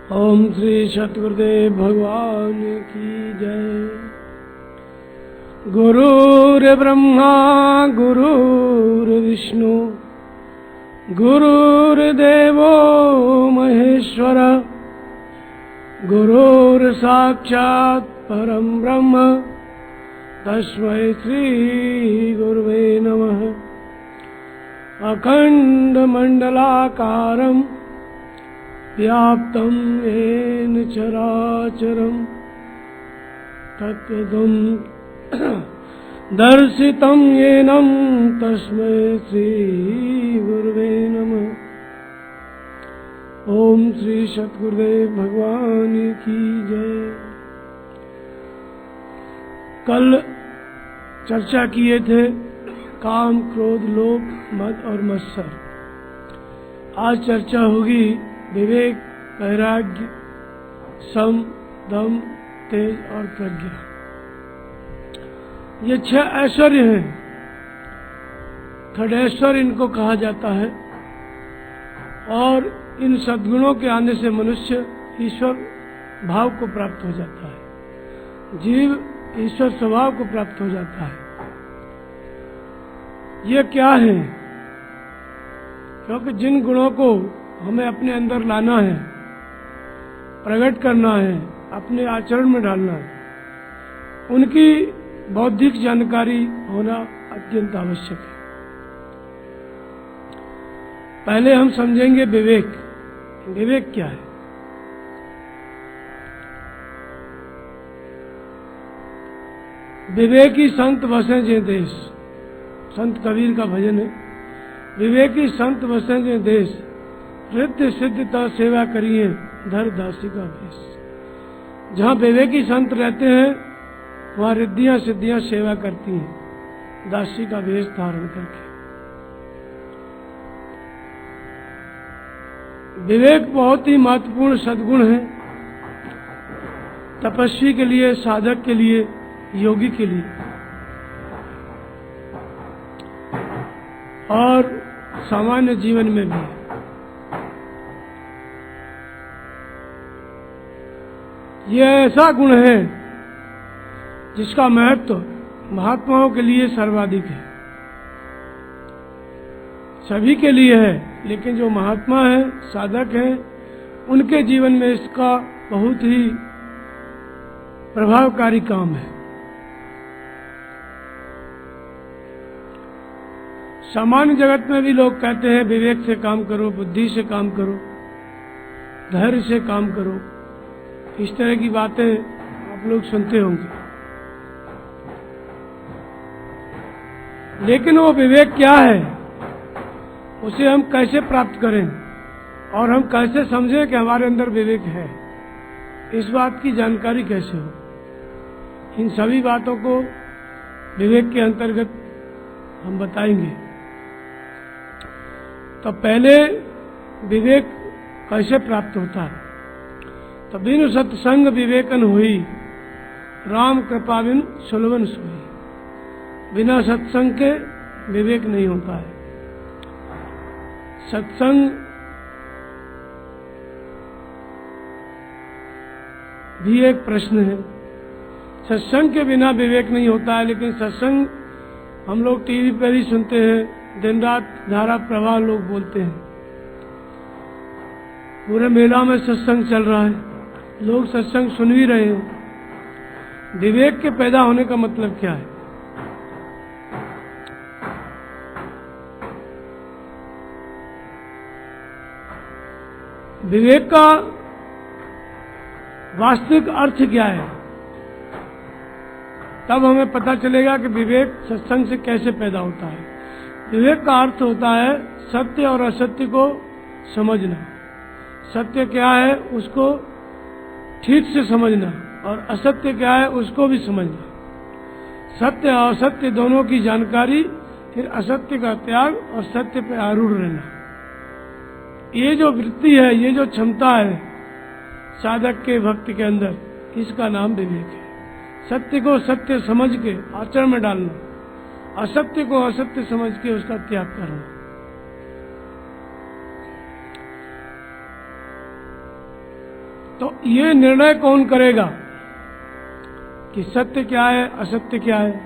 ओम श्री सतगुरुदेव भगवान की जय। गुरुर्ब्रह्मा गुरुर्विष्णु गुरुर्देवो महेश्वर गुरुर्साक्षात् परं ब्रह्म तस्मै श्री गुरुवे नमः। अखंडमंडलाकारं व्याप्तं येन चराचरं तत्पदं दर्शितं येन तस्मै श्री गुरुवे नमः। ओम श्री सतगुरुदेव भगवान की जय। कल चर्चा किए थे काम, क्रोध, लोभ, मद और मत्सर। आज चर्चा होगी विवेक, वैराग्य, सम, दम, तेज और प्रज्ञा। ये 6 ऐश्वर्य हैं। खड़ेश्वर इनको कहा जाता है। और इन सद्गुणों के आने से मनुष्य ईश्वर भाव को प्राप्त हो जाता है, जीव ईश्वर स्वभाव को प्राप्त हो जाता है। ये क्या है? क्योंकि जिन गुणों को हमें अपने अंदर लाना है, प्रकट करना है, अपने आचरण में डालना है, उनकी बौद्धिक जानकारी होना अत्यंत आवश्यक है। पहले हम समझेंगे विवेक। विवेक क्या है? विवेकी संत बसें जे देश, संत कबीर का भजन है। विवेकी संत बसें जे देश, रिद्धि सिद्धता सेवा करिए धर दासी का भेष। जहाँ विवेकी संत रहते हैं वहाँ रिद्धियां सिद्धियां सेवा करती हैं, दासी का भेष धारण करके। विवेक बहुत ही महत्वपूर्ण सद्गुण है, तपस्वी के लिए, साधक के लिए, योगी के लिए और सामान्य जीवन में भी। यह ऐसा गुण है जिसका महत्व महात्माओं के लिए सर्वाधिक है। सभी के लिए है, लेकिन जो महात्मा है, साधक है, उनके जीवन में इसका बहुत ही प्रभावकारी काम है। सामान्य जगत में भी लोग कहते हैं विवेक से काम करो, बुद्धि से काम करो, धैर्य से काम करो। इस तरह की बातें आप लोग सुनते होंगे। लेकिन वो विवेक क्या है, उसे हम कैसे प्राप्त करें और हम कैसे समझें कि हमारे अंदर विवेक है, इस बात की जानकारी कैसे हो? इन सभी बातों को विवेक के अंतर्गत हम बताएंगे। तो पहले विवेक कैसे प्राप्त होता है? तो बिनु सत्संग विवेकन हुई, राम कृपा बिनु सुलभन सोई। बिना सत्संग के विवेक नहीं होता है। सत्संग भी एक प्रश्न है। सत्संग के बिना विवेक नहीं होता है, लेकिन सत्संग हम लोग टीवी पर ही सुनते हैं, दिन रात धारा प्रवाह लोग बोलते हैं। पूरे मेला में सत्संग चल रहा है, लोग सत्संग सुन भी रहे हैं। विवेक के पैदा होने का मतलब क्या है? विवेक का वास्तविक अर्थ क्या है? तब हमें पता चलेगा कि विवेक सत्संग से कैसे पैदा होता है। विवेक का अर्थ होता है सत्य और असत्य को समझना। सत्य क्या है उसको ठीक से समझना, और असत्य क्या है उसको भी समझना। सत्य और असत्य दोनों की जानकारी, फिर असत्य का त्याग और सत्य पर आरूढ़ रहना। ये जो वृत्ति है, ये जो क्षमता है साधक के, भक्त के अंदर, इसका नाम विवेक है। सत्य को सत्य समझ के आचरण में डालना, असत्य को असत्य समझ के उसका त्याग करना। तो ये निर्णय कौन करेगा कि सत्य क्या है, असत्य क्या है?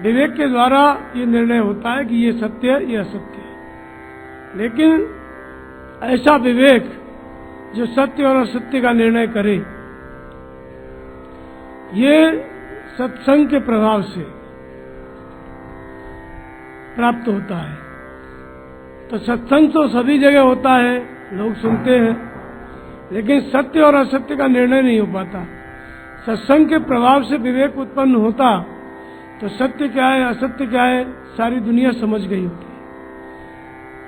विवेक के द्वारा ये निर्णय होता है कि ये सत्य है, ये असत्य है। लेकिन ऐसा विवेक जो सत्य और असत्य का निर्णय करे, ये सत्संग के प्रभाव से प्राप्त होता है। तो सत्संग तो सभी जगह होता है, लोग सुनते हैं, लेकिन सत्य और असत्य का निर्णय नहीं हो पाता। सत्संग के प्रभाव से विवेक उत्पन्न होता तो सत्य क्या है, असत्य क्या है, सारी दुनिया समझ गई होती।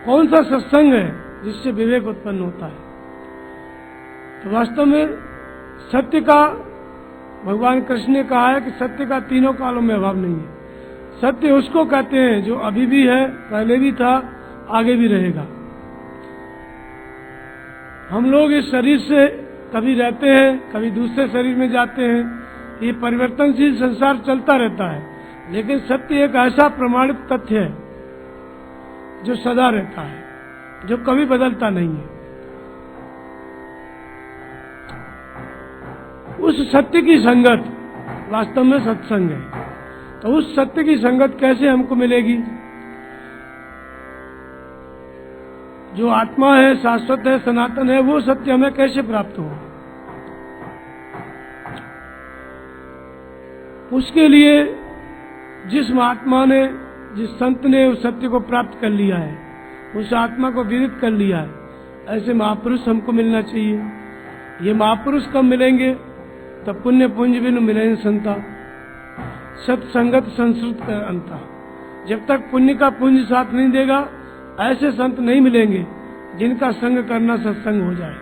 कौन सा सत्संग है जिससे विवेक उत्पन्न होता है? तो वास्तव में सत्य का, भगवान कृष्ण ने कहा है कि सत्य का तीनों कालों में अभाव नहीं है। सत्य उसको कहते हैं जो अभी भी है, पहले भी था, आगे भी रहेगा। हम लोग इस शरीर से कभी रहते हैं, कभी दूसरे शरीर में जाते हैं, ये परिवर्तनशील संसार चलता रहता है। लेकिन सत्य एक ऐसा प्रमाणित तथ्य है जो सदा रहता है, जो कभी बदलता नहीं है। उस सत्य की संगत वास्तव में सत्संग है। तो उस सत्य की संगत कैसे हमको मिलेगी? जो आत्मा है, शाश्वत है, सनातन है, वो सत्य हमें कैसे प्राप्त हो? उसके लिए जिस महात्मा ने, जिस संत ने उस सत्य को प्राप्त कर लिया है, उस आत्मा को विदित कर लिया है, ऐसे महापुरुष हमको मिलना चाहिए। ये महापुरुष कब मिलेंगे? तब पुण्य पुंज बिनु मिलें संता, सत्संगत संस्कृत कर अंता। जब तक पुण्य का पुंज साथ नहीं देगा, ऐसे संत नहीं मिलेंगे जिनका संग करना सत्संग हो जाए,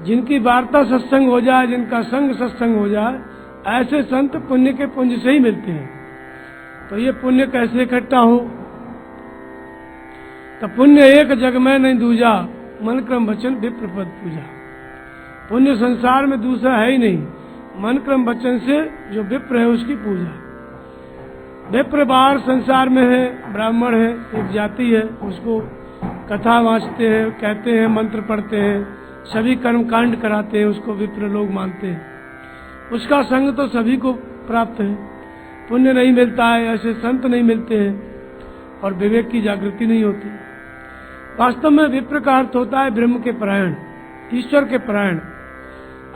जिनकी वार्ता सत्संग हो जाए, जिनका संग सत्संग हो जाए। ऐसे संत पुण्य के पुंज से ही मिलते हैं। तो ये पुण्य कैसे इकट्ठा हो? तो पुण्य एक जग में नहीं दूजा, मन क्रम वचन विप्रपद पूजा। पुण्य संसार में दूसरा है ही नहीं, मन क्रम वचन से जो विप्र है उसकी पूजा। विप्र बाहर संसार में है, ब्राह्मण है, एक जाति है, उसको कथा वाँचते हैं, कहते हैं, मंत्र पढ़ते हैं, सभी कर्म कांड कराते हैं, उसको विप्र लोग मानते हैं। उसका संग तो सभी को प्राप्त है, पुण्य नहीं मिलता है, ऐसे संत नहीं मिलते हैं और विवेक की जागृति नहीं होती। वास्तव में विप्र का अर्थ होता है ब्रह्म के परायण, ईश्वर के परायण।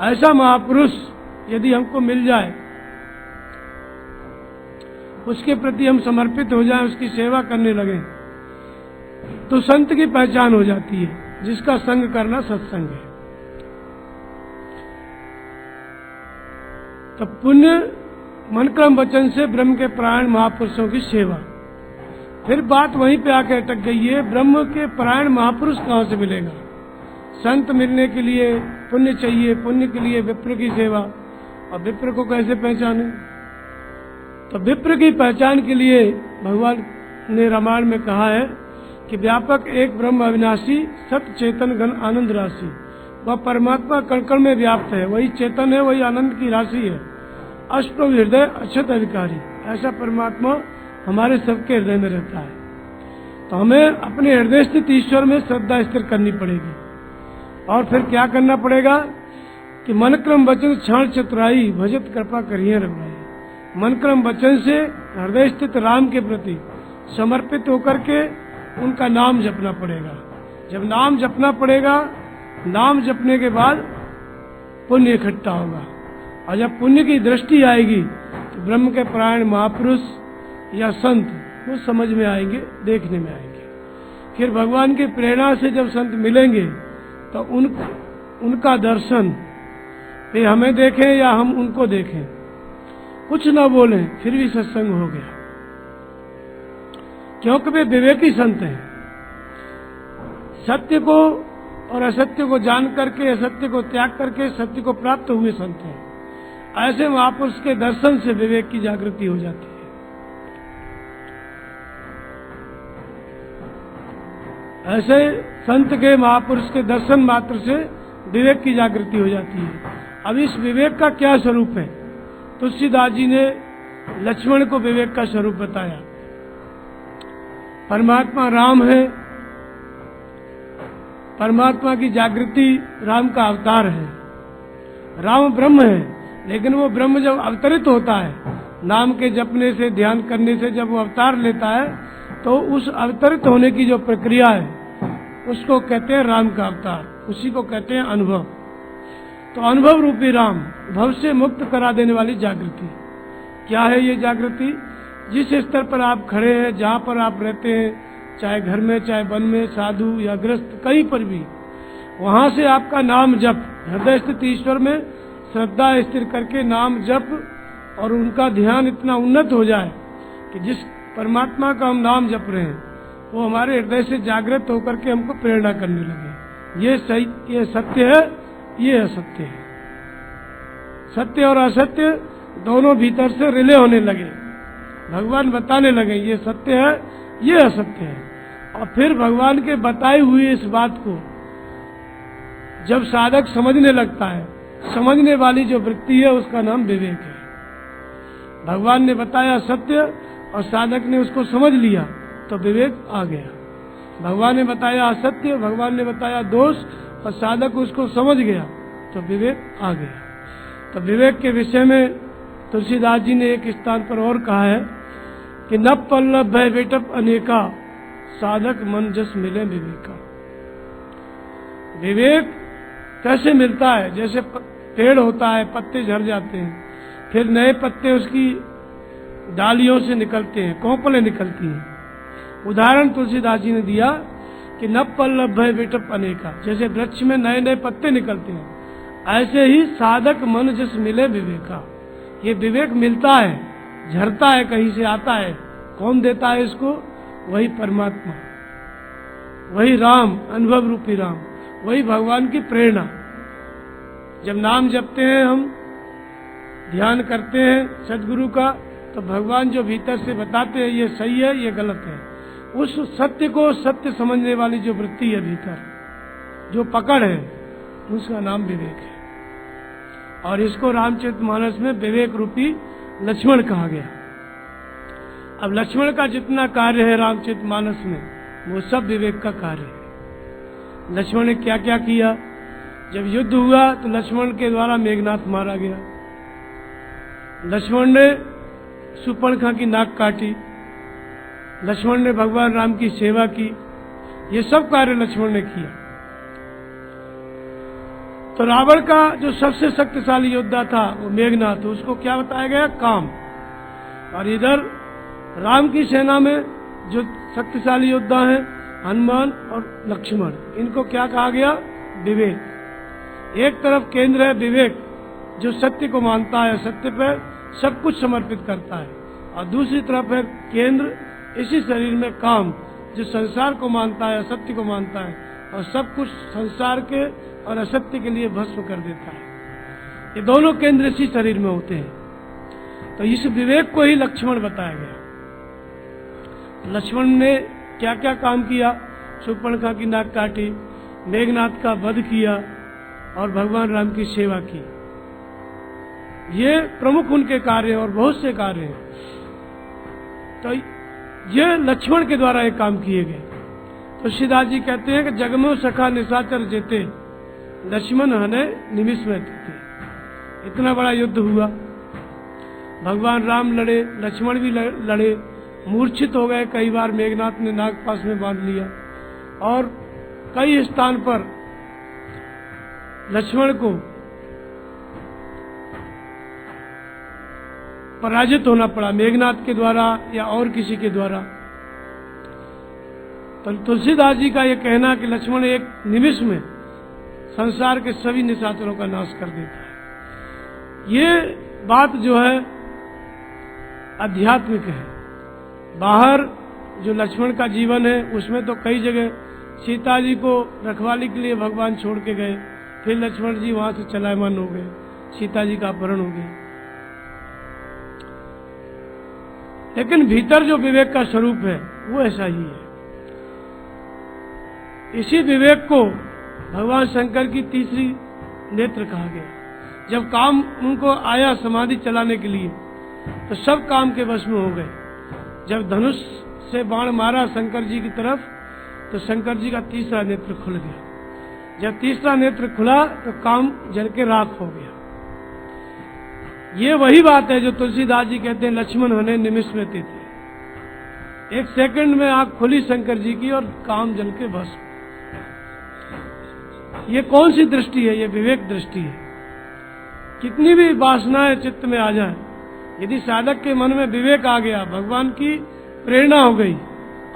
ऐसा महापुरुष यदि हमको मिल जाए, उसके प्रति हम समर्पित हो जाएं, उसकी सेवा करने लगे, तो संत की पहचान हो जाती है, जिसका संग करना सत्संग है। तो पुण्य मन क्रम वचन से ब्रह्म के परायण महापुरुषों की सेवा। फिर बात वहीं पे आके अटक गई है, ब्रह्म के परायण महापुरुष कहाँ से मिलेगा? संत मिलने के लिए पुण्य चाहिए, पुण्य के लिए विप्र की सेवा। और विप्र को कैसे पहचाने? तो विप्र की पहचान के लिए भगवान ने रामायण में कहा है कि व्यापक एक ब्रह्म अविनाशी, सत्य चेतन घन आनंद राशि। वह परमात्मा कण कण में व्याप्त है, वही चेतन है, वही आनंद की राशि है। अष्टप्रभु हृदय अक्षत अधिकारी, ऐसा परमात्मा हमारे सबके हृदय में रहता है। तो हमें अपने हृदय स्थित ईश्वर में श्रद्धा स्थिर करनी पड़ेगी। और फिर क्या करना पड़ेगा कि मन क्रम वचन क्षण चतुराई, भजत कृपा करिए रघुराई। मन क्रम वचन से हृदय स्थित राम के प्रति समर्पित होकर के उनका नाम जपना पड़ेगा। जब नाम जपना पड़ेगा, नाम जपने के बाद पुण्य इकट्ठा होगा। और जब पुण्य की दृष्टि आएगी तो ब्रह्म के परायण महापुरुष या संत वो समझ में आएंगे, देखने में आएंगे। फिर भगवान की प्रेरणा से जब संत मिलेंगे तो उनका दर्शन, वे हमें देखें या हम उनको देखें, कुछ न बोलें, फिर भी सत्संग हो गया, क्योंकि वे विवेकी संत हैं। सत्य को और असत्य को जान करके, असत्य को त्याग करके सत्य को प्राप्त हुए संत हैं। ऐसे महापुरुष के दर्शन से विवेक की जागृति हो जाती है। ऐसे संत के, महापुरुष के दर्शन मात्र से विवेक की जागृति हो जाती है। अब इस विवेक का क्या स्वरूप है? तुलसीदास जी ने लक्ष्मण को विवेक का स्वरूप बताया। परमात्मा राम है, परमात्मा की जागृति राम का अवतार है। राम ब्रह्म है, लेकिन वो ब्रह्म जब अवतरित होता है, नाम के जपने से, ध्यान करने से जब वो अवतार लेता है, तो उस अवतरित होने की जो प्रक्रिया है उसको कहते हैं राम का अवतार, उसी को कहते हैं अनुभव। तो अनुभव रूपी राम, भव से मुक्त करा देने वाली जागृति। क्या है ये जागृति? जिस स्तर पर आप खड़े हैं, जहाँ पर आप रहते हैं, चाहे घर में, चाहे वन में, साधु या ग्रस्त, कहीं पर भी, वहां से आपका नाम जप, हृदय स्थित ईश्वर में श्रद्धा स्थिर करके नाम जप और उनका ध्यान इतना उन्नत हो जाए कि जिस परमात्मा का हम नाम जप रहे हैं वो हमारे हृदय से जागृत होकर के हमको प्रेरणा करने लगे। ये सही, ये सत्य है, ये असत्य है। सत्य और असत्य दोनों भीतर से रिले होने लगे, भगवान बताने लगे ये सत्य है, ये असत्य है। और फिर भगवान के बताए हुए इस बात को जब साधक समझने लगता है, समझने वाली जो वृत्ति है उसका नाम विवेक है। भगवान ने बताया सत्य और साधक ने उसको समझ लिया तो विवेक आ गया। भगवान ने बताया असत्य, भगवान ने बताया दोष और साधक उसको समझ गया तो विवेक आ गया। तो विवेक के विषय में तुलसीदास जी ने एक स्थान पर और कहा है कि न पल्लव भय बेटप अनेका, साधक मन जस मिले विवेका। विवेक कैसे मिलता है? जैसे पेड़ होता है, पत्ते झड़ जाते हैं, फिर नए पत्ते उसकी डालियों से निकलते हैं, कोंपलें निकलती हैं। उदाहरण तुलसीदास जी ने दिया कि न पल्लव भय बेटप अनेका, जैसे वृक्ष में नए नए पत्ते निकलते हैं, ऐसे ही साधक मन जस मिले विवेका। ये विवेक मिलता है, झरता है, कहीं से आता है। कौन देता है इसको? वही परमात्मा, वही राम, अनुभव रूपी राम, वही भगवान की प्रेरणा। जब नाम जपते हैं, हम ध्यान करते हैं सदगुरु का, तो भगवान जो भीतर से बताते हैं ये सही है, ये गलत है, उस सत्य को सत्य समझने वाली जो वृत्ति है भीतर, जो पकड़ है, उसका नाम विवेक है। और इसको रामचरितमानस में विवेक रूपी लक्ष्मण कहा गया। अब लक्ष्मण का जितना कार्य है रामचरितमानस में, वो सब विवेक का कार्य है। लक्ष्मण ने क्या क्या किया? जब युद्ध हुआ तो लक्ष्मण के द्वारा मेघनाथ मारा गया। लक्ष्मण ने शूर्पणखा की नाक काटी, लक्ष्मण ने भगवान राम की सेवा की। ये सब कार्य लक्ष्मण ने किया। तो रावण का जो सबसे शक्तिशाली योद्धा था वो मेघनाथ, उसको क्या बताया गया? काम। और इधर राम की सेना में जो शक्तिशाली योद्धा हैं हनुमान और लक्ष्मण, इनको क्या कहा गया? विवेक। एक तरफ केंद्र है विवेक, जो सत्य को मानता है, सत्य पर सब कुछ समर्पित करता है, और दूसरी तरफ है केंद्र इसी शरीर में काम, जो संसार को मानता है, असत्य को मानता है, और सब कुछ संसार के और असत्य के लिए भस्म कर देता है। ये दोनों केंद्र इसी शरीर में होते हैं। तो इस विवेक को ही लक्ष्मण बताया गया। लक्ष्मण ने क्या क्या काम किया? शूर्पणखा की नाक काटी, मेघनाथ का वध किया और भगवान राम की सेवा की। ये प्रमुख उनके कार्य और बहुत से कार्य हैं। तो ये लक्ष्मण के द्वारा ये काम किए गए। तो तुलसीदास जी कहते हैं कि जगमो सखा निशाचर जेते, लक्ष्मण हने निमिष में थे। इतना बड़ा युद्ध हुआ, भगवान राम लड़े, लक्ष्मण भी लड़े, मूर्छित हो गए कई बार, मेघनाथ ने नागपाश में बांध लिया, और कई स्थान पर लक्ष्मण को पराजित होना पड़ा, मेघनाथ के द्वारा या और किसी के द्वारा। तो तुलसीदास जी का यह कहना कि लक्ष्मण एक निमिष में संसार के सभी निशाचरों का नाश कर देता है, ये बात जो है आध्यात्मिक है। बाहर जो लक्ष्मण का जीवन है उसमें तो कई जगह सीता जी को रखवाली के लिए भगवान छोड़ के गए, फिर लक्ष्मण जी वहां से चलायमान हो गए, सीता जी का अपहरण हो गया। लेकिन भीतर जो विवेक का स्वरूप है वो ऐसा ही है। इसी विवेक को भगवान शंकर की तीसरी नेत्र कहा गया। जब काम उनको आया समाधि चलाने के लिए तो सब काम के वश में हो गए। जब धनुष से बाण मारा शंकर जी की तरफ तो शंकर जी का तीसरा नेत्र खुल गया। जब तीसरा नेत्र खुला तो काम जल के राख हो गया। ये वही बात है जो तुलसीदास जी कहते हैं, लक्ष्मण हने निमिष में थे। एक सेकंड में आंख खुली शंकर जी की और काम जल के भस्म। ये कौन सी दृष्टि है? ये विवेक दृष्टि है। कितनी भी वासनाएं चित्त में आ जाए, यदि साधक के मन में विवेक आ गया, भगवान की प्रेरणा हो गई,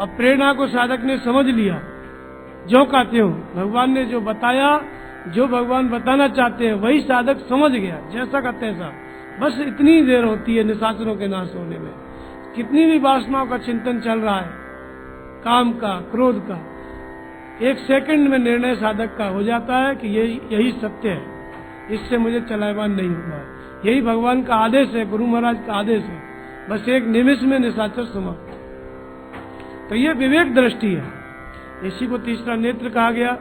और प्रेरणा को साधक ने समझ लिया, जो कहते हो भगवान ने जो बताया, जो भगवान बताना चाहते हैं वही साधक समझ गया, जैसा का तैसा। बस इतनी देर होती है निशाचरों के नाश होने में। कितनी भी वासनाओं का चिंतन चल रहा है, काम का, क्रोध का, एक सेकंड में निर्णय साधक का हो जाता है कि यही सत्य है, इससे मुझे चलायमान नहीं होना है। यही भगवान का आदेश है, गुरु महाराज का आदेश है। बस एक निमिष में निशाचर समाप्त। तो ये विवेक दृष्टि है। इसी को तीसरा नेत्र कहा गया,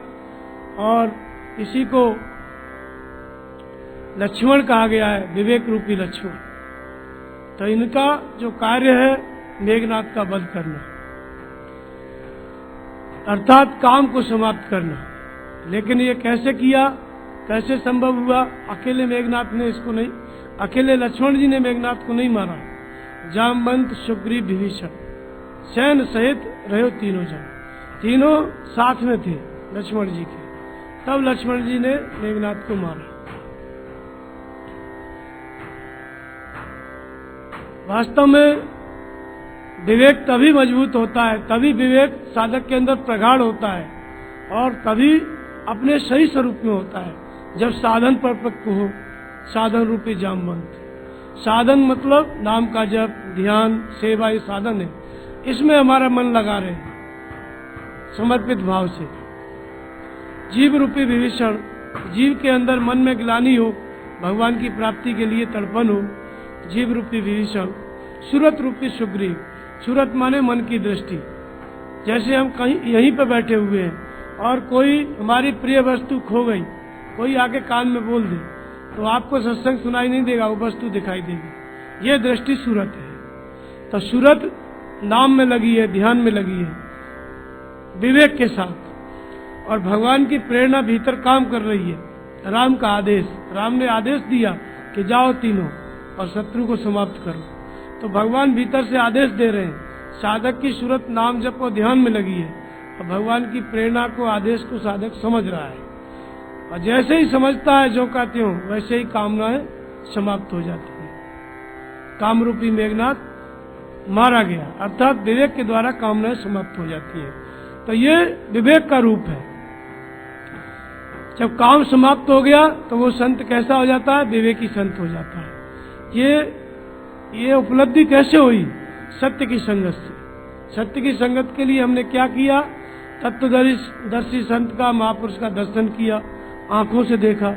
और इसी को लक्ष्मण कहा गया है, विवेक रूपी लक्ष्मण। तो इनका जो कार्य है मेघनाद का वध करना, अर्थात काम को समाप्त करना। लेकिन ये कैसे किया, कैसे संभव हुआ? अकेले मेघनाद ने इसको नहीं, अकेले लक्ष्मण जी ने मेघनाद को नहीं मारा। जामवंत, सुग्रीव, विभीषण सैन्य सहित रहे तीनों जन, तीनों साथ में थे लक्ष्मण जी के, तब लक्ष्मण जी ने मेघनाद को मारा। वास्तव में विवेक तभी मजबूत होता है, तभी विवेक साधक के अंदर प्रगाढ़ होता है, और तभी अपने सही स्वरूप में होता है जब साधन परिपक्व हो। साधन रूपी जामवंत, साधन मतलब नाम का जप, ध्यान, सेवा, ये साधन है। इसमें हमारा मन लगा रहे समर्पित भाव से। जीव रूपी विभीषण, जीव के अंदर मन में ग्लानि हो, भगवान की प्राप्ति के लिए तड़पन हो, जीव रूपी विभीषण। सूरत रूपी सुग्रीव, सूरत माने मन की दृष्टि। जैसे हम कहीं यहीं पर बैठे हुए हैं और कोई हमारी प्रिय वस्तु खो गई, कोई आके कान में बोल दे, तो आपको सत्संग सुनाई नहीं देगा, वो वस्तु दिखाई देगी। ये दृष्टि सूरत है। तो सूरत नाम में लगी है, ध्यान में लगी है, विवेक के साथ, और भगवान की प्रेरणा भीतर काम कर रही है। राम का आदेश, राम ने आदेश दिया कि जाओ तीनों और शत्रु को समाप्त करो। तो भगवान भीतर से आदेश दे रहे हैं। साधक की सूरत नाम जप और ध्यान में लगी है, और भगवान की प्रेरणा को, आदेश को साधक समझ रहा है, और जैसे ही समझता है जो कहते हो, वैसे ही कामनाएं समाप्त हो जाती है। कामरूपी मेघनाद मारा गया, अर्थात विवेक के द्वारा कामनाएं समाप्त हो जाती है। तो ये विवेक का रूप है। जब काम समाप्त हो गया तो वो संत कैसा हो जाता है? विवेकी संत हो जाता है। ये उपलब्धि कैसे हुई? सत्य की संगत से। सत्य की संगत के लिए हमने क्या किया? तत्वदर्शी संत का, महापुरुष का दर्शन किया, आंखों से देखा,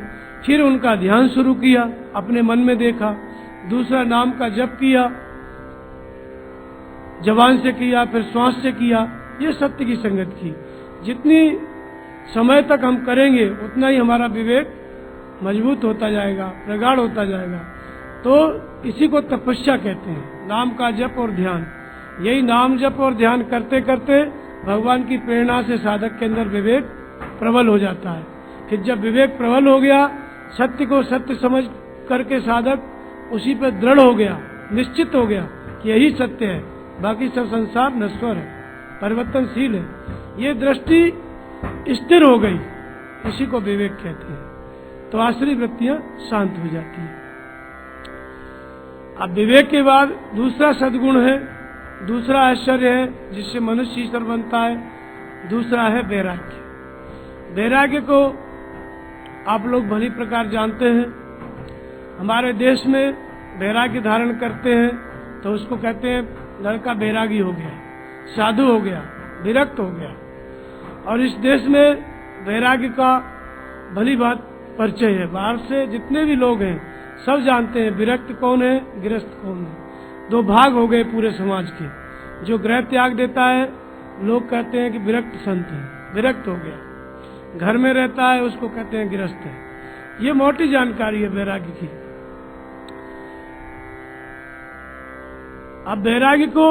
फिर उनका ध्यान शुरू किया, अपने मन में देखा, दूसरा नाम का जप किया, जबान से किया, फिर श्वास से किया। ये सत्य की संगत की। जितनी समय तक हम करेंगे उतना ही हमारा विवेक मजबूत होता जाएगा, प्रगाढ़ होता जाएगा। तो इसी को तपस्या कहते हैं, नाम का जप और ध्यान। यही नाम जप और ध्यान करते करते भगवान की प्रेरणा से साधक के अंदर विवेक प्रबल हो जाता है। फिर जब विवेक प्रबल हो गया, सत्य को सत्य समझ करके साधक उसी पर दृढ़ हो गया, निश्चित हो गया कि यही सत्य है, बाकी सब संसार नश्वर है, परिवर्तनशील है। ये दृष्टि स्थिर हो गई, इसी को विवेक कहते हैं। तो आश्रय वृत्तियां शांत हो जाती है। अब विवेक के बाद दूसरा सद्गुण है, दूसरा ऐश्वर्य है जिससे मनुष्य ईश्वर बनता है, दूसरा है वैराग्य। वैराग्य को आप लोग भली प्रकार जानते हैं। हमारे देश में वैराग्य धारण करते हैं तो उसको कहते हैं लड़का वैरागी हो गया, साधु हो गया, विरक्त हो गया। और इस देश में वैराग्य का भली बात परिचय है। बाहर से जितने भी लोग हैं सब जानते हैं विरक्त कौन है, गृहस्थ कौन है। दो भाग हो गए पूरे समाज के। जो गृह त्याग देता है लोग कहते हैं कि विरक्त संत है, विरक्त हो गया। घर में रहता है उसको कहते हैं गृहस्थ है। ये मोटी जानकारी है वैराग्य की। अब वैराग्य को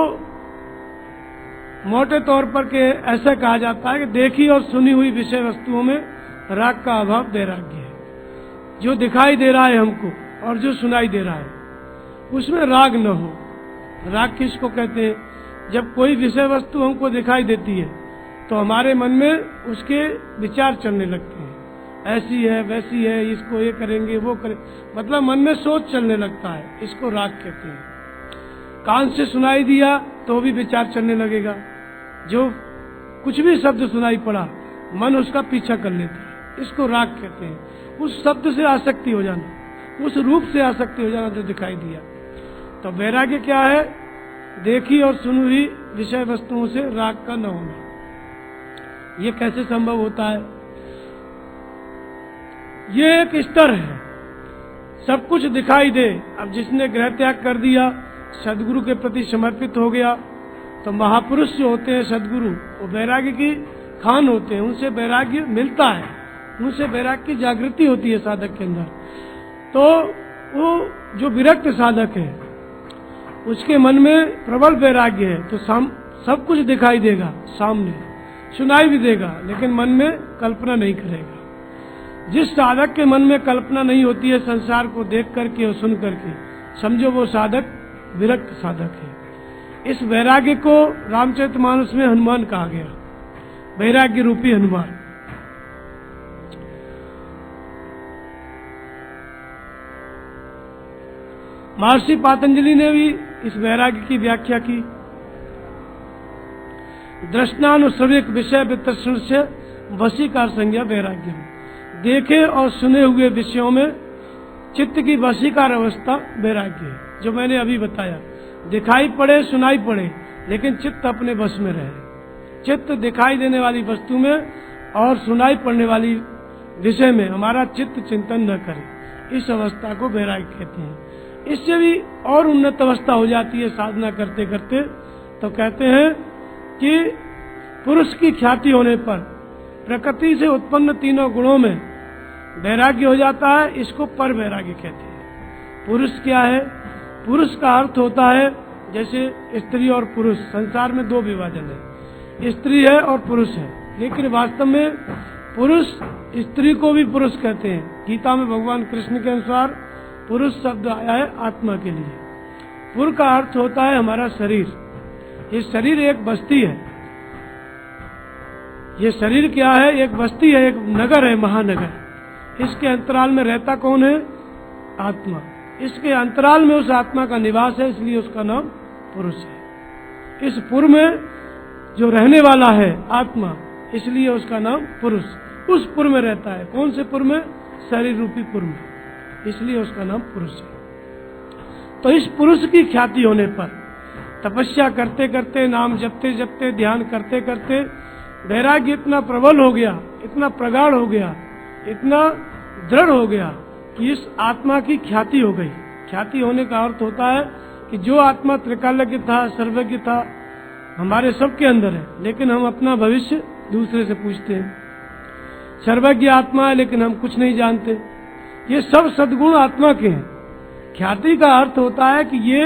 मोटे तौर पर के ऐसा कहा जाता है कि देखी और सुनी हुई विषय वस्तुओं में राग का अभाव वैराग्य है। जो दिखाई दे रहा है हमको और जो सुनाई दे रहा है उसमें राग न हो। राग किसको कहते हैं? जब कोई विषय वस्तु हमको दिखाई देती है तो हमारे मन में उसके विचार चलने लगते हैं, ऐसी है वैसी है, इसको ये करेंगे वो करें, मतलब मन में सोच चलने लगता है, इसको राग कहते हैं। कान से सुनाई दिया तो भी विचार चलने लगेगा, जो कुछ भी शब्द सुनाई पड़ा मन उसका पीछा कर लेता है, इसको राग कहते हैं। उस शब्द से आसक्ति हो जाना, उस रूप से आसक्ति हो जाना जो दिखाई दिया। तो वैराग्य क्या है? देखी और सुनी हुई विषय वस्तुओं से राग का न होना। ये कैसे संभव होता है? ये एक स्तर है, सब कुछ दिखाई दे। अब जिसने गृह त्याग कर दिया, सदगुरु के प्रति समर्पित हो गया, तो महापुरुष जो होते हैं सदगुरु, वो वैराग्य की खान होते हैं, उनसे वैराग्य मिलता है, उनसे वैराग्य की जागृति होती है साधक के अंदर। तो वो जो विरक्त साधक है उसके मन में प्रबल वैराग्य है, तो सब कुछ दिखाई देगा, सामने सुनाई भी देगा, लेकिन मन में कल्पना नहीं करेगा। जिस साधक के मन में कल्पना नहीं होती है संसार को देख करके और सुन करके, समझो वो साधक विरक्त साधक है। इस वैराग्य को रामचरितमानस में हनुमान कहा गया, वैराग्य रूपी हनुमान। महर्षि पातंजलि ने भी इस वैराग्य की व्याख्या की। दृष्टानुश्रविक विषय वितर्षण से वशीकार संज्ञा वैराग्य, देखे और सुने हुए विषयों में चित्त की वशीकार अवस्था वैराग्य है। जो मैंने अभी बताया, दिखाई पड़े सुनाई पड़े लेकिन चित्त अपने वश में रहे। चित्त दिखाई देने वाली वस्तु में और सुनाई पड़ने वाली विषय में हमारा चित्त चिंतन न करे, इस अवस्था को वैराग्य कहते हैं। इससे भी और उन्नत अवस्था हो जाती है साधना करते करते, तो कहते हैं कि पुरुष की ख्याति होने पर प्रकृति से उत्पन्न तीनों गुणों में वैराग्य हो जाता है, इसको पर वैराग्य कहते हैं। पुरुष क्या है? पुरुष का अर्थ होता है, जैसे स्त्री और पुरुष, संसार में दो विभाजन है, स्त्री है और पुरुष है, लेकिन वास्तव में पुरुष स्त्री को भी पुरुष कहते हैं। गीता में भगवान कृष्ण के अनुसार पुरुष शब्द आया है आत्मा के लिए। पुर का अर्थ होता है हमारा शरीर। ये शरीर एक बस्ती है, ये शरीर क्या है? एक बस्ती है, एक नगर है, महानगर। इसके अंतराल में रहता कौन है? आत्मा। इसके अंतराल में उस आत्मा का निवास है, इसलिए उसका नाम पुरुष है। इस पुर में जो रहने वाला है आत्मा, इसलिए उसका नाम पुरुष। उस पुर में रहता है, कौन से पुर में? शरीर रूपी पुर में, इसलिए उसका नाम पुरुष है। तो इस पुरुष की ख्याति होने पर तपस्या करते करते, नाम जपते जपते, ध्यान करते करते वैराग्य इतना प्रबल हो गया, इतना प्रगाढ़ हो गया, इतना दृढ़ हो गया कि इस आत्मा की ख्याति हो गई। ख्याति होने का अर्थ होता है कि जो आत्मा त्रिकालज्ञ था, सर्वज्ञ था, हमारे सबके अंदर है, लेकिन हम अपना भविष्य दूसरे से पूछते हैं। सर्वज्ञ आत्मा है लेकिन हम कुछ नहीं जानते। ये सब सद्गुण आत्मा के हैं। ख्याति का अर्थ होता है कि ये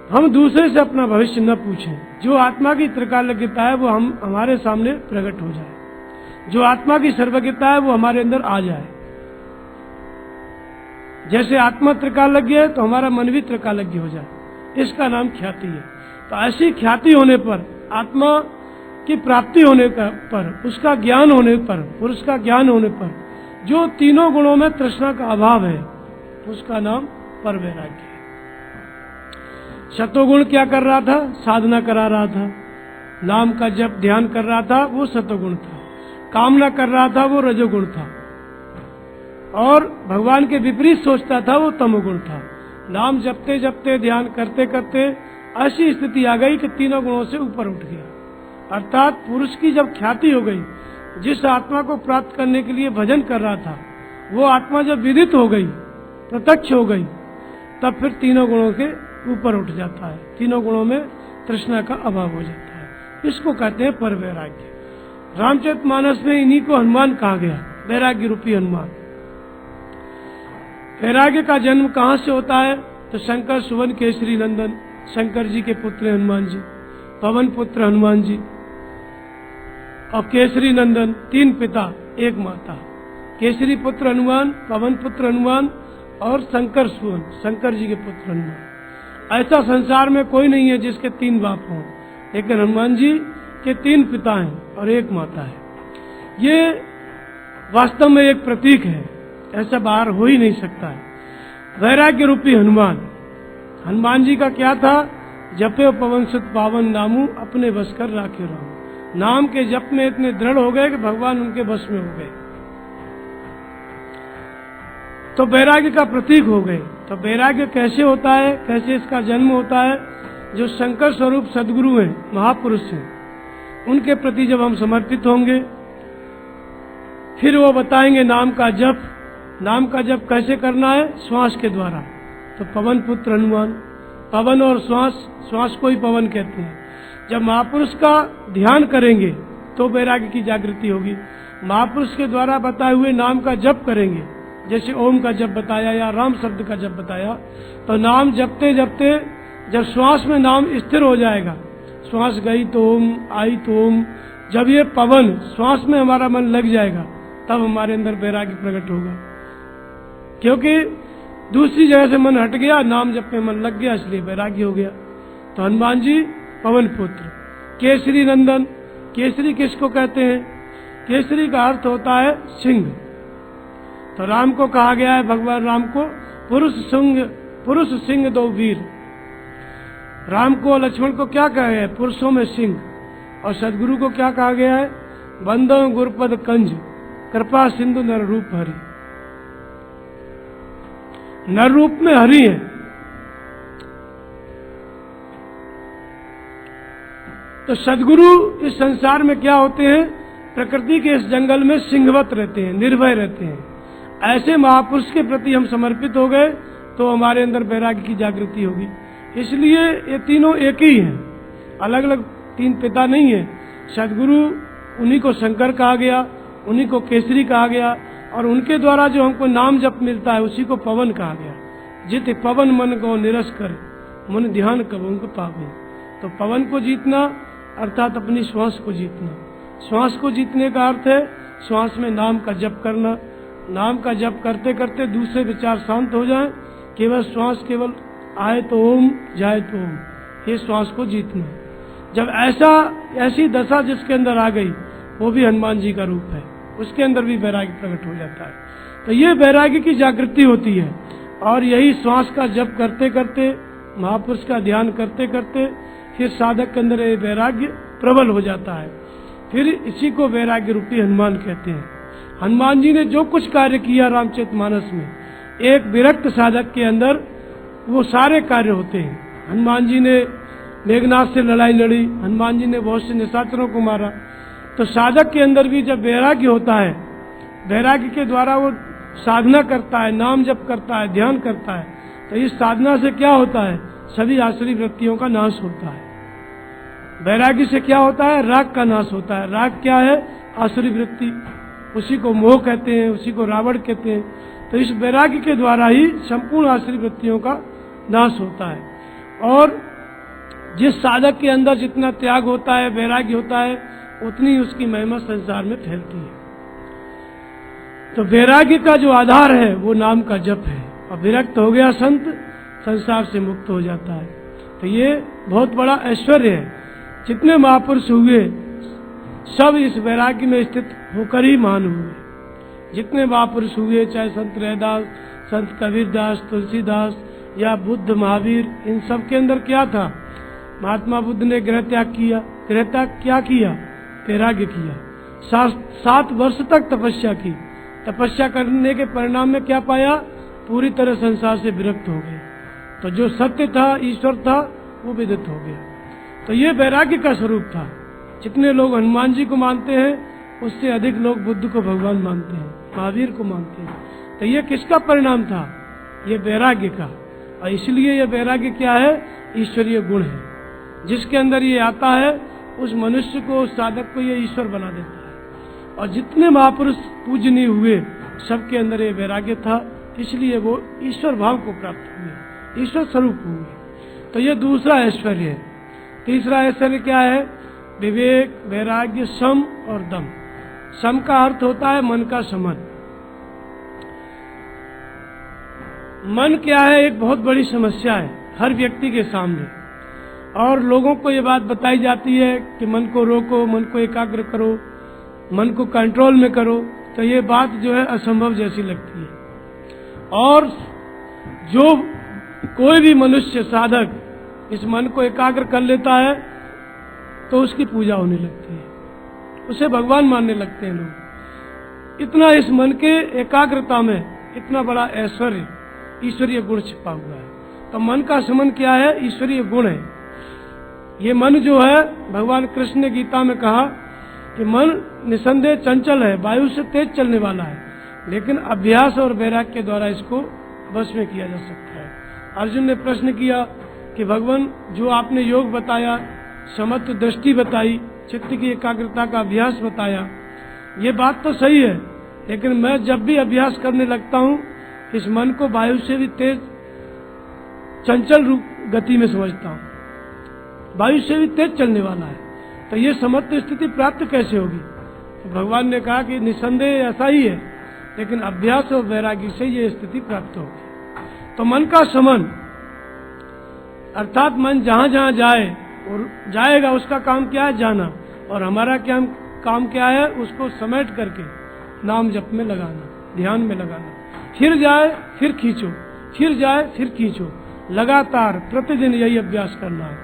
हम दूसरे से अपना भविष्य न पूछें। जो आत्मा की त्रिकालज्ञता है वो हमारे सामने प्रकट हो जाए, जो आत्मा की सर्वज्ञता है वो हमारे अंदर आ जाए। जैसे आत्मा त्रिकालज्ञ है तो हमारा मन भी त्रिकालज्ञ हो जाए, इसका नाम ख्याति है। तो ऐसी ख्याति होने पर, आत्मा की प्राप्ति होने पर, उसका ज्ञान होने पर, पुरुष का ज्ञान होने पर, जो तीनों गुणों में तृष्णा का अभाव है, उसका नाम पर वैराग्य है। सतोगुण क्या कर रहा था? साधना करा रहा था, नाम का जप ध्यान कर रहा था, वो सतोगुण था। कामना कर रहा था, वो रजोगुण था। और भगवान के विपरीत सोचता था, वो तमोगुण था। नाम जपते जपते, ध्यान करते करते ऐसी स्थिति आ गई कि तीनों गुणों से ऊपर उठ गया। अर्थात पुरुष की जब ख्याति हो गई, जिस आत्मा को प्राप्त करने के लिए भजन कर रहा था, वो आत्मा जब विदित हो गई, प्रत्यक्ष हो गई, तब फिर तीनों गुणों के ऊपर उठ जाता है, तीनों गुणों में तृष्णा का अभाव हो जाता है। इसको कहते हैं पर वैराग्य। रामचरितमानस में इन्हीं को हनुमान कहा गया, वैराग्य रूपी हनुमान। वैराग्य का जन्म कहाँ से होता है? तो शंकर सुवन केसरी नंदन, शंकर जी के पुत्र हनुमान जी, पवन पुत्र हनुमान जी और केसरी नंदन, तीन पिता एक माता। केसरी पुत्र हनुमान, पवन पुत्र हनुमान और शंकर सुवन, शंकर जी के पुत्र हनुमान। ऐसा संसार में कोई नहीं है जिसके 3 बाप हों, लेकिन हनुमान जी के 3 पिता हैं और 1 माता है। ये वास्तव में एक प्रतीक है, ऐसा बाहर हो ही नहीं सकता है। वैराग्य रूपी हनुमान, हनुमान जी का क्या था? जपे पवन सुत पावन नामू, अपने बस कर राखे राम। नाम के जप में इतने दृढ़ हो गए कि भगवान उनके बस में हो गए, तो वैराग्य का प्रतीक हो गए। तो वैराग्य कैसे होता है, कैसे इसका जन्म होता है? जो शंकर स्वरूप सदगुरु हैं, महापुरुष हैं, उनके प्रति जब हम समर्पित होंगे, फिर वो बताएंगे नाम का जप। नाम का जप कैसे करना है? श्वास के द्वारा। तो पवन पुत्र हनुमान, पवन और श्वास, श्वास को ही पवन कहते हैं। जब महापुरुष का ध्यान करेंगे तो वैराग्य की जागृति होगी। महापुरुष के द्वारा बताए हुए नाम का जप करेंगे, जैसे ओम का जप बताया या राम शब्द का जप बताया, तो नाम जपते जपते जब श्वास में नाम स्थिर हो जाएगा, श्वास गई तो ओम, आई तो ओम, जब ये पवन श्वास में हमारा मन लग जाएगा, तब हमारे अंदर वैराग्य प्रकट होगा। क्योंकि दूसरी जगह से मन हट गया, नाम जप में मन लग गया, इसलिए वैराग्य हो गया। तो हनुमान जी पवन पुत्र, केसरी नंदन। केसरी किसको कहते हैं? केसरी का अर्थ होता है सिंह। तो राम को कहा गया है, भगवान राम को, पुरुष सिंह 2 वीर। राम को, लक्ष्मण को क्या कहा गया है? पुरुषों में सिंह। और सदगुरु को क्या कहा गया है? बंदो गुरुपद कंज, कृपा सिंधु नर रूप हरि। नर रूप में हरि है। तो सदगुरु इस संसार में क्या होते हैं? प्रकृति के इस जंगल में सिंहवत रहते हैं, निर्भय रहते हैं। ऐसे महापुरुष के प्रति हम समर्पित हो गए तो हमारे अंदर वैराग्य की जागृति होगी। इसलिए ये तीनों एक ही हैं, अलग अलग 3 पिता नहीं है। सदगुरु, उन्हीं को शंकर कहा गया, उन्हीं को केसरी कहा गया, और उनके द्वारा जो हमको नाम जप मिलता है उसी को पवन कहा गया। जित पवन मन को निरस करे, मन ध्यान कबों को पावे। तो पवन को जीतना अर्थात अपनी श्वास को जीतना। श्वास को जीतने का अर्थ है श्वास में नाम का जप करना। नाम का जप करते करते दूसरे विचार शांत हो जाएं, केवल श्वास केवल आए तो ओम, जाए तो ओम, ये श्वास को जीतना। जब ऐसी दशा जिसके अंदर आ गई, वो भी हनुमान जी का रूप है, उसके अंदर भी वैराग्य प्रकट हो जाता है। तो ये वैराग्य की जागृति होती है, और यही श्वास का जप करते करते, महापुरुष का ध्यान करते करते, फिर साधक के अंदर ये वैराग्य प्रबल हो जाता है। फिर इसी को वैराग्य रूपी हनुमान कहते हैं। हनुमान जी ने जो कुछ कार्य किया रामचरितमानस में, एक विरक्त साधक के अंदर वो सारे कार्य होते हैं। हनुमान जी ने मेघनाथ से लड़ाई लड़ी, हनुमान जी ने बहुत से निशाचरों को मारा। तो साधक के अंदर भी जब वैराग्य होता है, वैराग्य के द्वारा वो साधना करता है, नाम जप करता है, ध्यान करता है, तो इस साधना से क्या होता है? सभी आसुरी वृत्तियों का नाश होता है। वैराग्य से क्या होता है? राग का नाश होता है। राग क्या है? आसुरी वृत्ति, उसी को मोह कहते हैं, उसी को रावण कहते हैं। तो इस वैराग्य के द्वारा ही संपूर्ण आसुरी वृत्तियों का नाश होता है। और जिस साधक के अंदर जितना त्याग होता है, वैराग्य होता है, उतनी उसकी महिमा संसार में फैलती है। तो वैराग्य का जो आधार है वो नाम का जप है, और विरक्त हो गया संत, संसार से मुक्त हो जाता है। तो ये बहुत बड़ा ऐश्वर्य है। जितने महापुरुष हुए सब इस वैराग्य में स्थित होकर ही महान हुए। जितने महापुरुष हुए, चाहे संत रैदास, संत कबीरदास, तुलसीदास या बुद्ध, महावीर, इन सब के अंदर क्या था? महात्मा बुद्ध ने गृह त्याग किया। गृह त्याग क्या किया? वैराग्य किया। 7 वर्ष तक तपस्या की। तपस्या करने के परिणाम में क्या पाया? पूरी तरह संसार से विरक्त हो गए। तो जो सत्य था, ईश्वर था, वो विदित हो गया। तो ये वैराग्य का स्वरूप था। जितने लोग हनुमान जी को मानते हैं, उससे अधिक लोग बुद्ध को भगवान मानते हैं, महावीर को मानते हैं। तो ये किसका परिणाम था? ये वैराग्य का। और इसलिए ये वैराग्य क्या है? ईश्वरीय गुण है। जिसके अंदर ये आता है, उस मनुष्य को, उस साधक को ये ईश्वर बना देता है। और जितने महापुरुष पूजनीय हुए, सबके अंदर ये वैराग्य था, इसलिए वो ईश्वर भाव को प्राप्त हुए, ईश्वर स्वरूप हुए। तो ये दूसरा ऐश्वर्य है। तीसरा ऐश्वर्य क्या है? विवेक, वैराग्य, सम और दम। सम का अर्थ होता है मन का समन। मन क्या है, एक बहुत बड़ी समस्या है हर व्यक्ति के सामने, और लोगों को ये बात बताई जाती है कि मन को रोको, मन को एकाग्र करो, मन को कंट्रोल में करो, तो ये बात जो है असंभव जैसी लगती है। और जो कोई भी मनुष्य साधक इस मन को एकाग्र कर लेता है तो उसकी पूजा होने लगती है, उसे भगवान मानने लगते हैं लोग। इतना इस मन के एकाग्रता में इतना बड़ा ऐश्वर्य, ईश्वरीय गुण छिपा हुआ है। तो मन का समन क्या है? ईश्वरीय गुण है। ये मन जो है, भगवान कृष्ण ने गीता में कहा कि मन निसंदेह चंचल है, वायु से तेज चलने वाला है, लेकिन अभ्यास और वैराग्य के द्वारा इसको वश में किया जा सकता है। अर्जुन ने प्रश्न किया कि भगवान, जो आपने योग बताया, समत्व दृष्टि बताई, चित्त की एकाग्रता का अभ्यास बताया, ये बात तो सही है, लेकिन मैं जब भी अभ्यास करने लगता हूँ इस मन को वायु से भी तेज चंचल रूप गति में समझता हूँ, वायु से भी तेज चलने वाला है, तो ये समत्व स्थिति प्राप्त कैसे होगी? तो भगवान ने कहा कि निसंदेह ऐसा ही है, लेकिन अभ्यास और वैराग्य से ये स्थिति प्राप्त होगी। तो मन का समन अर्थात मन जहां जहां जाए और जाएगा, उसका काम क्या है? जाना। और हमारा क्या काम क्या है? उसको समेट करके नाम जप में लगाना, ध्यान में लगाना। फिर जाए फिर खींचो, फिर जाए फिर खींचो, लगातार प्रतिदिन यही अभ्यास करना है।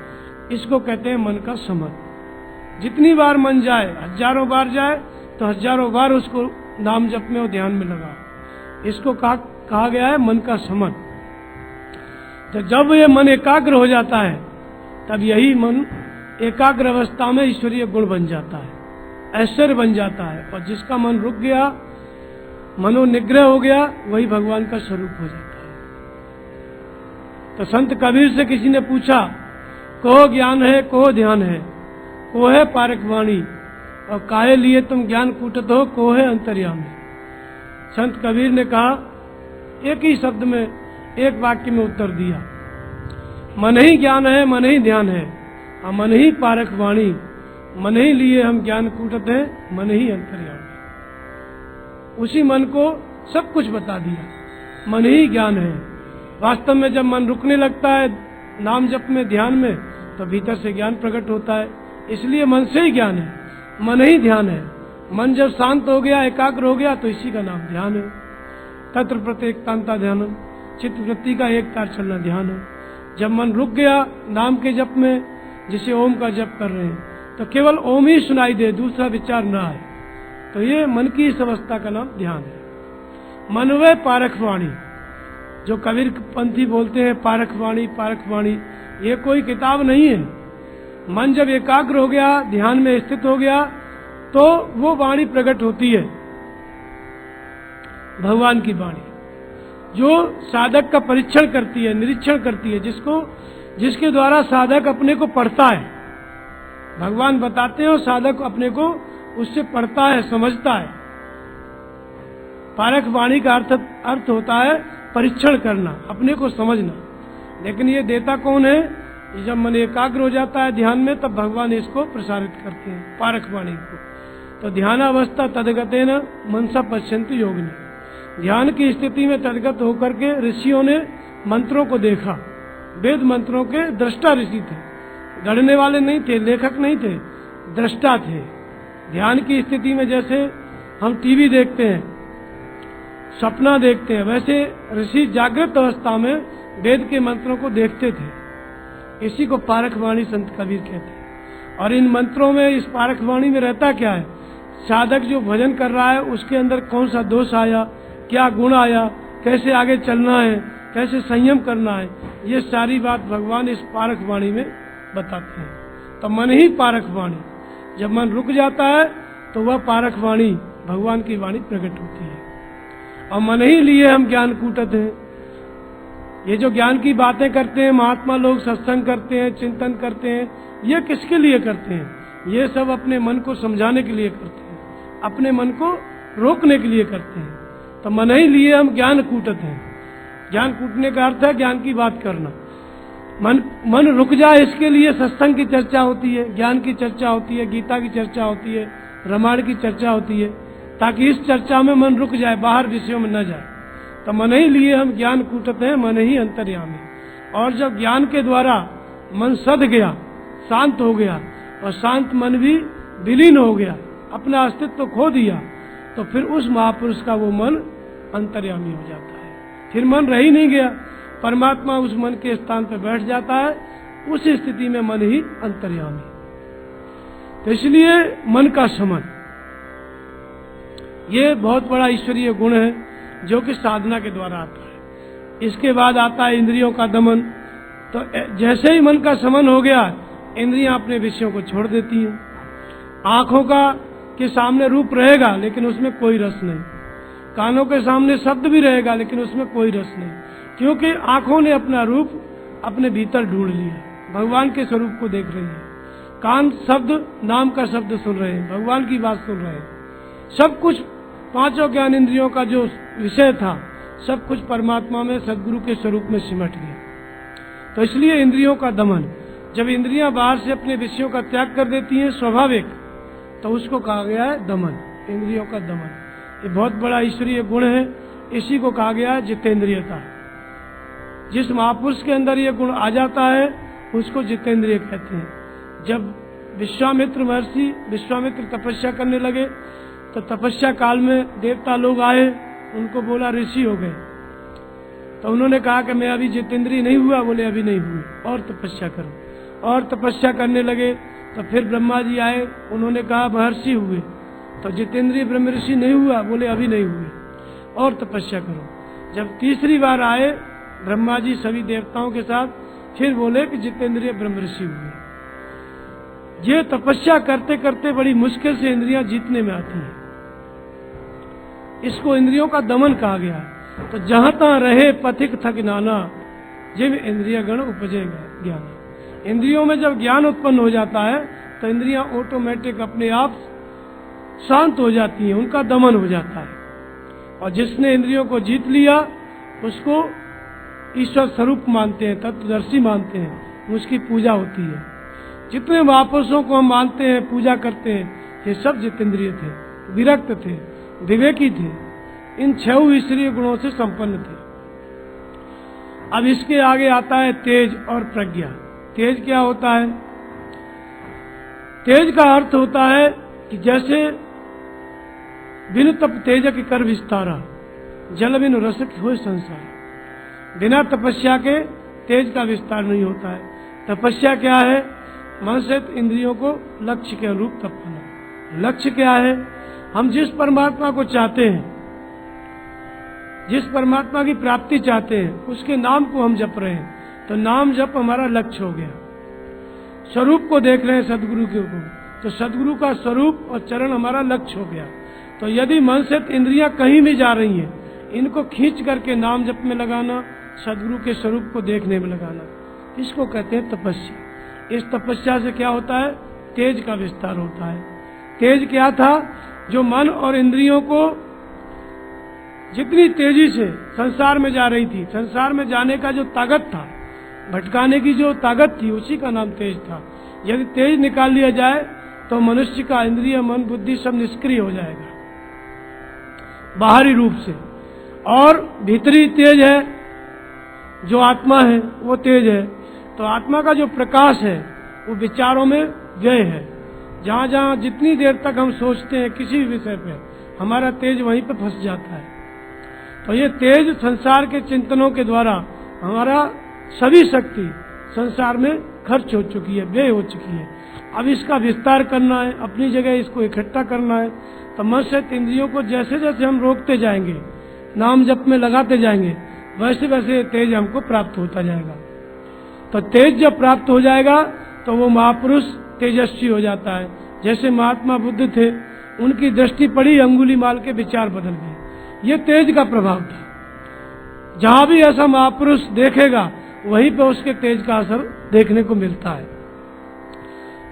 इसको कहते हैं मन का समन। जितनी बार मन जाए, हजारों बार जाए, तो हजारों बार उसको नाम जप में और ध्यान में लगाओ। इसको कहा गया है मन का समन। तो जब ये मन एकाग्र हो जाता है, तब यही मन एकाग्र अवस्था में ईश्वरीय गुण बन जाता है, ऐश्वर्य बन जाता है। और जिसका मन रुक गया, मनोनिग्रह हो गया, वही भगवान का स्वरूप हो जाता है। तो संत कबीर से किसी ने पूछा, को ज्ञान है, को ध्यान है, को है पारक वाणी, और काहे लिए तुम ज्ञान कूटत हो, को है अंतर्यामी। संत कबीर ने कहा, एक ही शब्द में, एक वाक्य में उत्तर दिया, मन ही ज्ञान है, मन ही ध्यान है, और मन ही पारक वाणी, मन ही लिए हम ज्ञान कूटत हैं, मन ही अंतर्यामी। उसी मन को सब कुछ बता दिया, मन ही ज्ञान है। वास्तव में जब मन रुकने लगता है नाम जप में, ध्यान में, तो भीतर से ज्ञान प्रकट होता है। इसलिए मन से ही ज्ञान है, मन ही ध्यान है। मन जब शांत हो गया, एकाग्र हो गया, तो इसी का नाम ध्यान है। तत्र प्रत्येकतांता ध्यानम, चित्त वृत्ति का एक तार चलना ध्यान है। जब मन रुक गया नाम के जप में, जिसे ओम का जप कर रहे हैं, तो केवल ओम ही सुनाई दे, दूसरा विचार ना आए, तो ये मन की इस अवस्था का नाम ध्यान है। मनवे पारक वाणी, जो कबीर पंथी बोलते हैं पारक वाणी, पारक वाणी, ये कोई किताब नहीं है। मन जब एकाग्र हो गया, ध्यान में स्थित हो गया, तो वो वाणी प्रकट होती है, भगवान की वाणी, जो साधक का परीक्षण करती है, निरीक्षण करती है, जिसके द्वारा साधक अपने को पढ़ता है। भगवान बताते हैं और साधक अपने को उससे पढ़ता है, समझता है। पारक वाणी का अर्थ होता है परीक्षण करना, अपने को समझना। लेकिन ये देता कौन है? जब मन एकाग्र हो जाता है ध्यान में, तब भगवान इसको प्रसारित करते हैं, पारक वाणी को। तो ध्यानावस्था तदगतेन मनसा पश्यन्ति योगिनी, ध्यान की स्थिति में तदगत होकर के ऋषियों ने मंत्रों को देखा। वेद मंत्रों के दृष्टा ऋषि थे, गढ़ने वाले नहीं थे, लेखक नहीं थे, दृष्टा थे। ध्यान की स्थिति में जैसे हम टीवी देखते हैं, सपना देखते हैं, वैसे ऋषि जागृत अवस्था में वेद के मंत्रों को देखते थे। इसी को पारक वाणी संत कबीर कहते हैं। और इन मंत्रों में, इस पारक वाणी में रहता क्या है? साधक जो भजन कर रहा है उसके अंदर कौन सा दोष आया, क्या गुण आया, कैसे आगे चलना है, कैसे संयम करना है, ये सारी बात भगवान इस पारक वाणी में बताते हैं। तो मन ही पारक वाणी, जब मन रुक जाता है तो वह पारक वाणी, भगवान की वाणी प्रकट होती है। और मन ही लिए हम ज्ञान कूटत हैं। ये जो ज्ञान की बातें करते हैं महात्मा लोग, सत्संग करते हैं, चिंतन करते हैं, ये किसके लिए करते हैं? ये सब अपने मन को समझाने के लिए करते हैं, अपने मन को रोकने के लिए करते हैं। तो मन ही लिए हम ज्ञान कूटत हैं। ज्ञान कूटने का अर्थ है ज्ञान की बात करना। मन रुक जाए, इसके लिए सत्संग की चर्चा होती है, ज्ञान की चर्चा होती है, गीता की चर्चा होती है, रामायण की चर्चा होती है, ताकि इस चर्चा में मन रुक जाए, बाहर विषयों में न जाए। तो मन ही लिए हम ज्ञान कूटते हैं, मन ही अंतर्यामी। और जब ज्ञान के द्वारा मन सध गया, शांत हो गया, और शांत मन भी विलीन हो गया, अपना अस्तित्व खो दिया, तो फिर उस महापुरुष का वो मन अंतर्यामी हो जाता है। फिर मन रह ही नहीं गया, परमात्मा उस मन के स्थान पर बैठ जाता है, उस स्थिति में मन ही अंतर्यामी। तो इसलिए मन का शमन ये बहुत बड़ा ईश्वरीय गुण है, जो कि साधना के द्वारा आता है। इसके बाद आता है इंद्रियों का दमन। तो जैसे ही मन का शमन हो गया, इंद्रियां अपने विषयों को छोड़ देती हैं। आंखों का के सामने रूप रहेगा, लेकिन उसमें कोई रस नहीं। कानों के सामने शब्द भी रहेगा, लेकिन उसमें कोई रस नहीं, क्योंकि आंखों ने अपना रूप अपने भीतर ढूंढ लिया, भगवान के स्वरूप को देख रही है। कान शब्द, नाम का शब्द सुन रहे हैं, भगवान की बात सुन रहे हैं। सब कुछ पांचों ज्ञान इंद्रियों का जो विषय था, सब कुछ परमात्मा में सदगुरु के स्वरूप में सिमट गया। तो इसलिए इंद्रियों का दमन, जब इंद्रियां बाहर से अपने विषयों का त्याग कर देती हैं स्वाभाविक, तो उसको कहा गया है दमन, इंद्रियों का दमन। ये बहुत बड़ा ईश्वरीय गुण है, इसी को कहा गया है जितेंद्रियता। जिस महापुरुष के अंदर ये गुण आ जाता है, उसको जितेंद्रिय कहते हैं। जब विश्वामित्र महर्षि विश्वामित्र तपस्या करने लगे, तो तपस्या काल में देवता लोग आए, उनको बोला ऋषि हो गए। तो उन्होंने कहा कि मैं अभी जितेंद्रिय नहीं हुआ, बोले अभी नहीं हुए, और तपस्या करो। और तपस्या करने लगे, तो फिर ब्रह्मा जी आए, उन्होंने कहा महर्षि हुए। तो जितेंद्रिय ब्रह्म ऋषि नहीं हुआ, बोले अभी नहीं हुए, और तपस्या करो। जब तीसरी बार आए ब्रह्मा जी सभी देवताओं के साथ, फिर बोले कि जितेंद्रिय ब्रह्म ऋषि हुए। ये तपस्या करते करते बड़ी मुश्किल से इंद्रियां जीतने में आती हैं, इसको इंद्रियों का दमन कहा गया है। तो जहां तहां रहे पथिक थक नाना, जिव इंद्रिय गण उपजे ज्ञान। इंद्रियों में जब ज्ञान उत्पन्न हो जाता है, तो इंद्रियां ऑटोमेटिक अपने आप शांत हो जाती हैं, उनका दमन हो जाता है। और जिसने इंद्रियों को जीत लिया, उसको ईश्वर स्वरूप मानते हैं, तत्वदर्शी मानते हैं, उसकी पूजा होती है। जितने महापुरुषों को हम मानते हैं, पूजा करते हैं, ये सब जितेंद्रिय थे, विरक्त थे, विवेकी थे, इन 6 ईश्वरीय गुणों से संपन्न थे। अब इसके आगे आता है तेज और प्रज्ञा। तेज क्या होता है? तेज का अर्थ होता है कि जैसे बिनु तप तेज की कर विस्तारा, जल बिनु रस हो संसार। बिना तपस्या के तेज का विस्तार नहीं होता है। तपस्या क्या है? मन से इंद्रियों को लक्ष्य के अनुरूप तपाना। लक्ष्य क्या है? हम जिस परमात्मा को चाहते हैं, जिस परमात्मा की प्राप्ति चाहते हैं, उसके नाम को हम जप रहे हैं, तो नाम जप हमारा लक्ष्य हो गया। स्वरूप को देख रहे हैं सदगुरु के ऊपर, तो सदगुरु का स्वरूप और चरण हमारा लक्ष्य हो गया। तो यदि मन से इंद्रियां कहीं भी जा रही हैं, इनको खींच करके नाम जप में लगाना, सदगुरु के स्वरूप को देखने में लगाना, इसको कहते हैं तपस्या। इस तपस्या से क्या होता है? तेज का विस्तार होता है। तेज क्या था? जो मन और इंद्रियों को जितनी तेजी से संसार में जा रही थी, संसार में जाने का जो ताकत था, भटकाने की जो ताकत थी, उसी का नाम तेज था। यदि तेज निकाल लिया जाए, तो मनुष्य का इंद्रिय, मन, बुद्धि सब निष्क्रिय हो जाएगा बाहरी रूप से। और भीतरी तेज है, जो आत्मा है वो तेज है। तो आत्मा का जो प्रकाश है, वो विचारों में व्यय है। जहां जहां जितनी देर तक हम सोचते हैं किसी भी विषय पे, हमारा तेज वहीं पे फंस जाता है। तो ये तेज संसार के चिंतनों के द्वारा हमारा सभी शक्ति संसार में खर्च हो चुकी है, व्यय हो चुकी है। अब इसका विस्तार करना है, अपनी जगह इसको इकट्ठा करना है। तो मन से इंद्रियों को जैसे जैसे हम रोकते जाएंगे, नाम जप में लगाते जाएंगे, वैसे वैसे तेज हमको प्राप्त होता जाएगा। तो तेज जब प्राप्त हो जाएगा, तो वो महापुरुष तेजस्वी हो जाता है। जैसे महात्मा बुद्ध थे, उनकी दृष्टि पड़ी, अंगुलीमाल के विचार बदल गए। ये तेज का प्रभाव था। जहां भी ऐसा महापुरुष देखेगा, वहीं पे उसके तेज का असर देखने को मिलता है।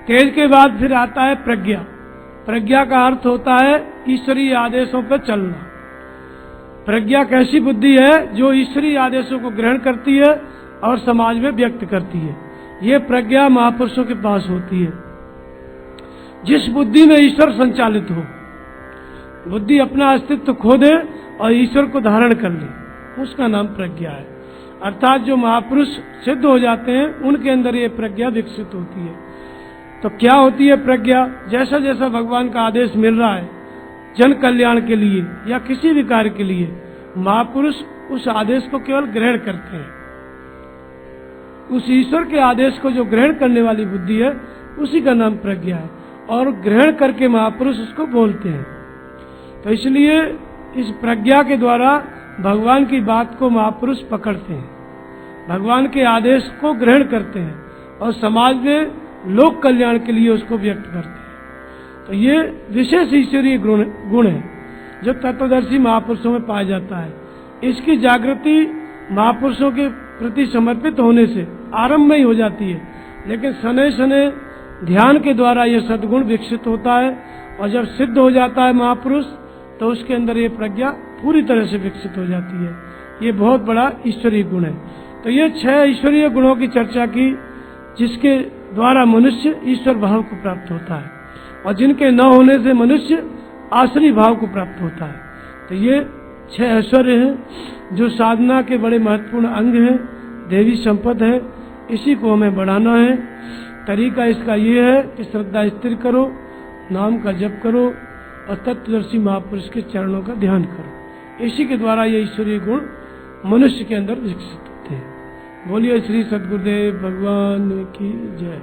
तेज के बाद फिर आता है प्रज्ञा। प्रज्ञा का अर्थ होता है ईश्वरीय आदेशों पर चलना। प्रज्ञा कैसी बुद्धि है? जो ईश्वरीय आदेशों को ग्रहण करती है और समाज में व्यक्त करती है। ये प्रज्ञा महापुरुषों के पास होती है। जिस बुद्धि में ईश्वर संचालित हो, बुद्धि अपना अस्तित्व खो दे और ईश्वर को धारण कर ले, उसका नाम प्रज्ञा है। अर्थात जो महापुरुष सिद्ध हो जाते हैं उनके अंदर ये प्रज्ञा विकसित होती है। तो क्या होती है प्रज्ञा? जैसा जैसा भगवान का आदेश मिल रहा है जन कल्याण के लिए या किसी भी कार्य के लिए, महापुरुष उस आदेश को केवल ग्रहण करते हैं। उस ईश्वर के आदेश को जो ग्रहण करने वाली बुद्धि है उसी का नाम प्रज्ञा है, और ग्रहण करके महापुरुष उसको बोलते हैं। तो इसलिए इस प्रज्ञा के द्वारा भगवान की बात को महापुरुष पकड़ते हैं, भगवान के आदेश को ग्रहण करते हैं और समाज में लोक कल्याण के लिए उसको व्यक्त करते हैं। तो ये विशेष ईश्वरीय गुण है जो तत्वदर्शी महापुरुषों में पाया जाता है। इसकी जागृति महापुरुषों के प्रति समर्पित होने से आरंभ में ही हो जाती है, लेकिन शनय शनय ध्यान के द्वारा यह सद्गुण विकसित होता है, और जब सिद्ध हो जाता है महापुरुष तो उसके अंदर ये प्रज्ञा पूरी तरह से विकसित हो जाती है। ये बहुत बड़ा ईश्वरीय गुण है। तो ये 6 ईश्वरीय गुणों की चर्चा की जिसके द्वारा मनुष्य ईश्वर भाव को प्राप्त होता है, और जिनके न होने से मनुष्य आश्रय भाव को प्राप्त होता है। तो ये 6 ऐश्वर्य हैं जो साधना के बड़े महत्वपूर्ण अंग हैं, देवी संपद है। इसी को हमें बढ़ाना है। तरीका इसका ये है कि श्रद्धा स्थिर करो, नाम का जप करो और तत्वदर्शी महापुरुष के चरणों का ध्यान करो। इसी के द्वारा ये ईश्वरीय गुण मनुष्य के अंदर विकसित होते हैं। बोलिए श्री सद्गुरुदेव भगवान की जय।